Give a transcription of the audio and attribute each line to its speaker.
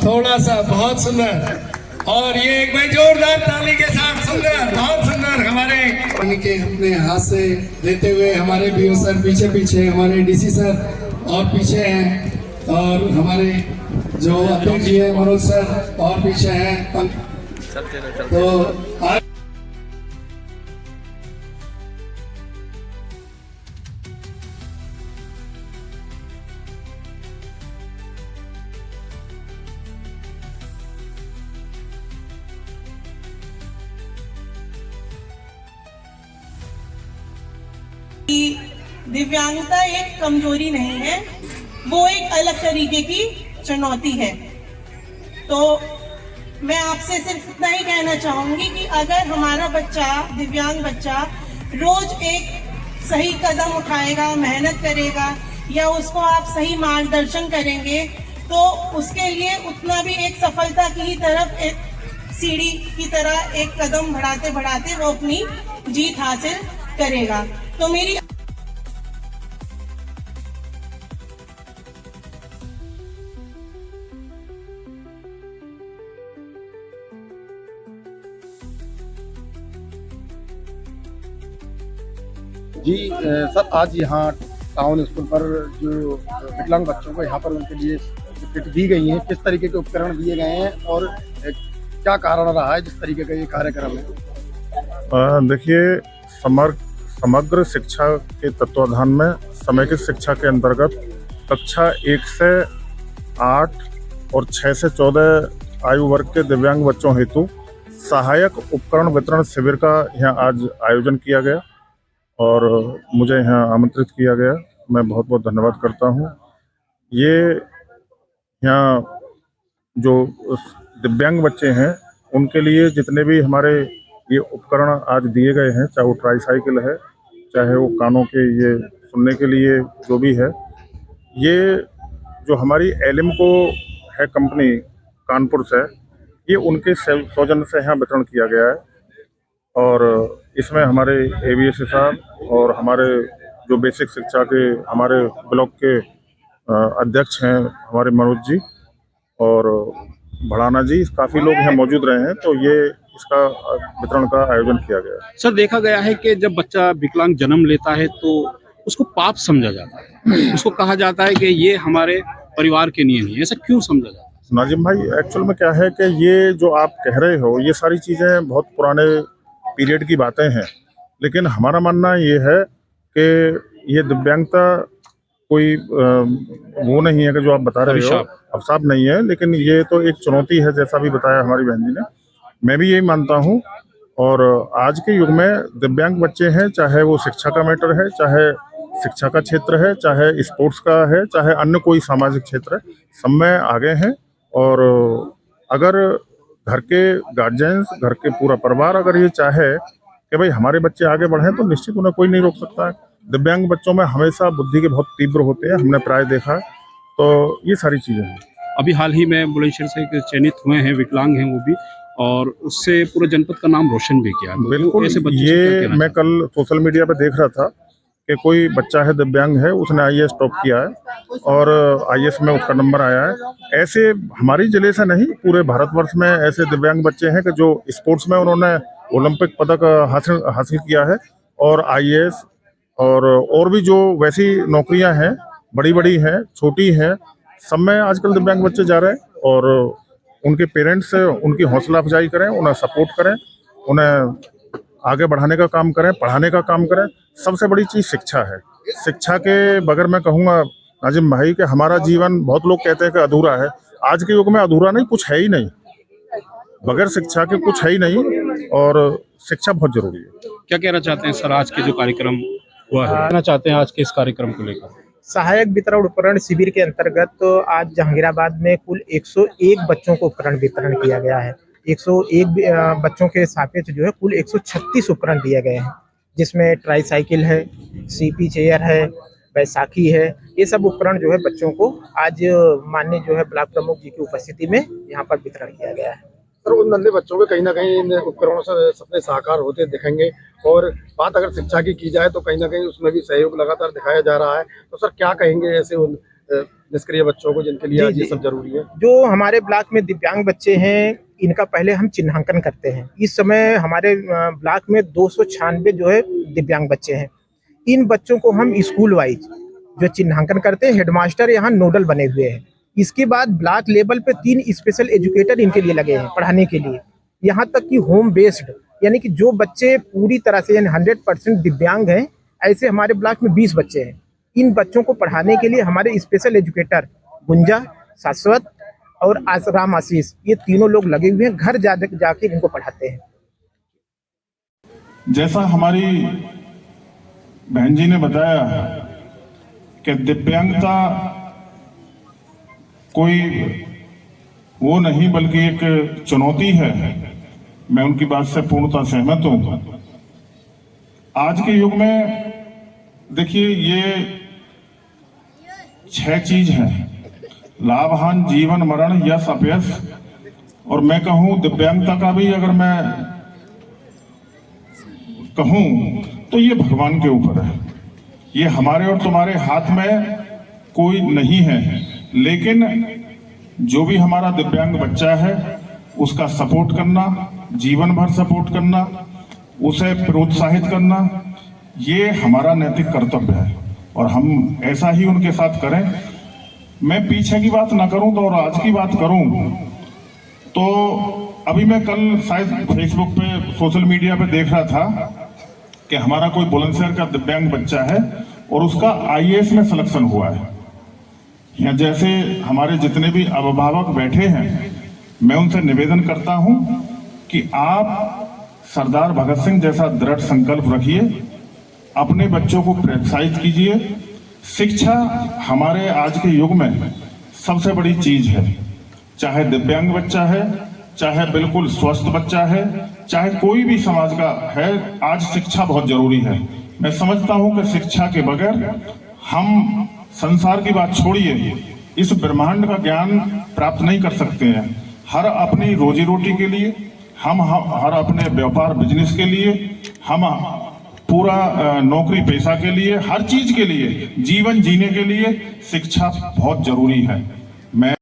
Speaker 1: थोड़ा सा, बहुत सुंदर। और ये एक भाई जोरदार ताली के साथ, सुंदर, बहुत सुंदर। हमारे उनके अपने हाथ से देते हुए हमारे बीओ सर पीछे पीछे, हमारे डीसी सर और पीछे हैं, और हमारे जो अध्यक्ष जी है मनोज सर और पीछे हैं। तो आज
Speaker 2: दिव्यांगता एक कमजोरी नहीं है, वो एक अलग तरीके की चुनौती है। तो मैं आपसे सिर्फ इतना ही कहना चाहूंगी कि अगर हमारा बच्चा, दिव्यांग बच्चा, रोज एक सही कदम उठाएगा, मेहनत करेगा, या उसको आप सही मार्गदर्शन करेंगे, तो उसके लिए उतना भी एक सफलता की ही तरफ, एक सीढ़ी की तरह एक कदम बढ़ाते बढ़ाते वो अपनी जीत हासिल करेगा। तो मेरी
Speaker 3: जी सर, आज यहाँ टाउन स्कूल पर जो विकलांग बच्चों को यहाँ पर उनके लिए किट दी गई है, किस तरीके के उपकरण दिए गए हैं और क्या कारण रहा है जिस तरीके का ये कार्यक्रम है?
Speaker 4: देखिए, समग्र शिक्षा के तत्वाधान में समेकित शिक्षा के अंतर्गत कक्षा 1 से 8 और 6 से 14 आयु वर्ग के दिव्यांग बच्चों हेतु सहायक उपकरण वितरण शिविर का यहाँ आज आयोजन किया गया और मुझे यहाँ आमंत्रित किया गया। मैं बहुत बहुत धन्यवाद करता हूँ। ये यहाँ जो दिव्यांग बच्चे हैं उनके लिए जितने भी हमारे ये उपकरण आज दिए गए हैं, चाहे वो ट्राईसाइकिल है, चाहे वो कानों के ये सुनने के लिए जो भी है, ये जो हमारी एलिम्को है कंपनी कानपुर से, ये उनके सौजन्य से यहाँ वितरण किया गया है। और इसमें हमारे एवीएस साहब और हमारे जो बेसिक शिक्षा के हमारे ब्लॉक के अध्यक्ष हैं हमारे मनोज जी और भड़ाना जी, काफ़ी लोग यहाँ मौजूद रहे हैं। तो ये इसका वितरण का आयोजन किया गया है।
Speaker 5: सर, देखा गया है कि जब बच्चा विकलांग जन्म लेता है तो उसको पाप समझा जाता है, उसको कहा जाता है कि ये हमारे परिवार के लिए नहीं है। ऐसा क्यों समझा जाता है?
Speaker 4: नाजिम भाई, एक्चुअल में क्या है कि ये जो आप कह रहे हो, ये सारी चीज़ें बहुत पुराने पीरियड की बातें हैं, लेकिन हमारा मानना ये है कि ये दिव्यांगता कोई वो नहीं है कि जो आप बता रहे हो, अवसाद नहीं है, लेकिन ये तो एक चुनौती है, जैसा भी बताया हमारी बहन जी ने। मैं भी यही मानता हूँ। और आज के युग में दिव्यांग बच्चे हैं, चाहे वो शिक्षा का मैटर है, चाहे शिक्षा का क्षेत्र है, चाहे स्पोर्ट्स का है, चाहे अन्य कोई सामाजिक क्षेत्र है, सब में आगे हैं। और अगर घर के गार्जियंस, घर के पूरा परिवार अगर ये चाहे कि भाई हमारे बच्चे आगे बढ़ें, तो निश्चित उन्हें कोई नहीं रोक सकता है। दिव्यांग बच्चों में हमेशा बुद्धि के बहुत तीव्र होते हैं, हमने प्राय देखा है। तो ये सारी चीज़ें हैं।
Speaker 5: अभी हाल ही में बुलंदशहर से चयनित हुए हैं, विकलांग हैं वो भी, और उससे पूरे जनपद का नाम रोशन भी किया।
Speaker 4: बिल्कुल, ये मैं कल सोशल मीडिया पे देख रहा था कि कोई बच्चा है दिव्यांग है, उसने आईएएस टॉप किया है और आईएएस में उसका नंबर आया है। ऐसे हमारी जिले से नहीं, पूरे भारतवर्ष में ऐसे दिव्यांग बच्चे हैं कि जो स्पोर्ट्स में उन्होंने ओलंपिक पदक हासिल किया है, और आईएएस और भी जो वैसी नौकरियां हैं, बड़ी बड़ी हैं, छोटी हैं, सब में आजकल दिव्यांग बच्चे जा रहे हैं। और उनके पेरेंट्स उनकी हौसला अफजाई करें, उन्हें सपोर्ट करें, उन्हें आगे बढ़ाने का काम करें, पढ़ाने का काम करें। सबसे बड़ी चीज़ शिक्षा है। शिक्षा के बगैर मैं कहूँगा नाजिम भाई कि हमारा जीवन, बहुत लोग कहते हैं कि अधूरा है, आज के युग में अधूरा नहीं, कुछ है ही नहीं। बगैर शिक्षा के कुछ है ही नहीं, और शिक्षा बहुत जरूरी है।
Speaker 5: क्या कहना चाहते हैं सर, आज के जो कार्यक्रम हुआ है, कहना चाहते हैं आज के इस कार्यक्रम को लेकर?
Speaker 6: सहायक वितरण उपकरण शिविर के अंतर्गत तो आज जहांगीराबाद में कुल 101 बच्चों को उपकरण वितरण किया गया है। 101 बच्चों के सापेक्ष जो है कुल 136 उपकरण दिए गए हैं, जिसमें ट्राईसाइकिल है, सीपी चेयर है, बैसाखी है। ये सब उपकरण जो है बच्चों को आज माननीय जो है ब्लॉक प्रमुख जी की उपस्थिति में यहाँ पर वितरण किया गया है।
Speaker 3: सर, उन नन्हे बच्चों के कहीं ना कहीं इन उपकरणों से सपने साकार होते दिखेंगे, और बात अगर शिक्षा की जाए तो कहीं ना कहीं उसमें भी सहयोग लगातार दिखाया जा रहा है। तो सर, क्या कहेंगे ऐसे उन निष्क्रिय बच्चों को जिनके लिए
Speaker 6: जी,
Speaker 3: आज ये
Speaker 6: जी।
Speaker 3: सब जरूरी है?
Speaker 6: जो हमारे ब्लॉक में दिव्यांग बच्चे हैं, इनका पहले हम चिन्हांकन करते हैं। इस समय हमारे ब्लॉक में 296 जो है दिव्यांग बच्चे हैं। इन बच्चों को हम स्कूल वाइज जो चिन्हांकन करते हैं, हेडमास्टर यहाँ नोडल बने हुए हैं। इसके बाद ब्लॉक लेवल पे 3 स्पेशल एजुकेटर इनके लिए लगे हैं पढ़ाने के लिए। यहाँ तक कि होम बेस्ड, यानी कि जो बच्चे पूरी तरह से यानी 100% दिव्यांग हैं, ऐसे हमारे ब्लॉक में 20 बच्चे हैं। इन बच्चों को पढ़ाने के लिए हमारे स्पेशल एजुकेटर गुंजा, शाश्वत और राम आशीष, ये तीनों लोग लगे हुए हैं, घर जाके इनको पढ़ाते हैं।
Speaker 4: जैसा हमारी बहन जी ने बताया कि दिव्यांगता कोई वो नहीं बल्कि एक चुनौती है, मैं उनकी बात से पूर्णतः सहमत हूं। आज के युग में देखिए ये 6 चीज हैं: लाभ, जीवन, मरण, यश, अपयश। और मैं कहूं दिव्यांगता का भी अगर मैं कहूं तो ये भगवान के ऊपर है। ये हमारे और तुम्हारे हाथ में कोई नहीं है, लेकिन जो भी हमारा दिव्यांग बच्चा है उसका सपोर्ट करना, जीवन भर सपोर्ट करना, उसे प्रोत्साहित करना, ये हमारा नैतिक कर्तव्य है और हम ऐसा ही उनके साथ करें। मैं पीछे की बात ना करूं तो और आज की बात करूं तो अभी मैं कल शायद फेसबुक पे, सोशल मीडिया पे देख रहा था कि हमारा कोई बुलंदशहर का दिव्यांग बच्चा है और उसका IAS में सिलेक्शन हुआ है। या जैसे हमारे जितने भी अभिभावक बैठे हैं, मैं उनसे निवेदन करता हूं कि आप सरदार भगत सिंह जैसा दृढ़ संकल्प रखिए, अपने बच्चों को प्रोत्साहित कीजिए। शिक्षा हमारे आज के युग में सबसे बड़ी चीज है, चाहे दिव्यांग बच्चा है, चाहे बिल्कुल स्वस्थ बच्चा है, चाहे कोई भी समाज का है, आज शिक्षा बहुत जरूरी है। मैं समझता हूं कि शिक्षा के बगैर हम संसार की बात छोड़िए, इस ब्रह्मांड का ज्ञान प्राप्त नहीं कर सकते हैं। हर अपनी रोजी रोटी के लिए, हम हर अपने व्यापार बिजनेस के लिए, हम पूरा नौकरी पेशा के लिए, हर चीज के लिए, जीवन जीने के लिए शिक्षा बहुत जरूरी है। मैं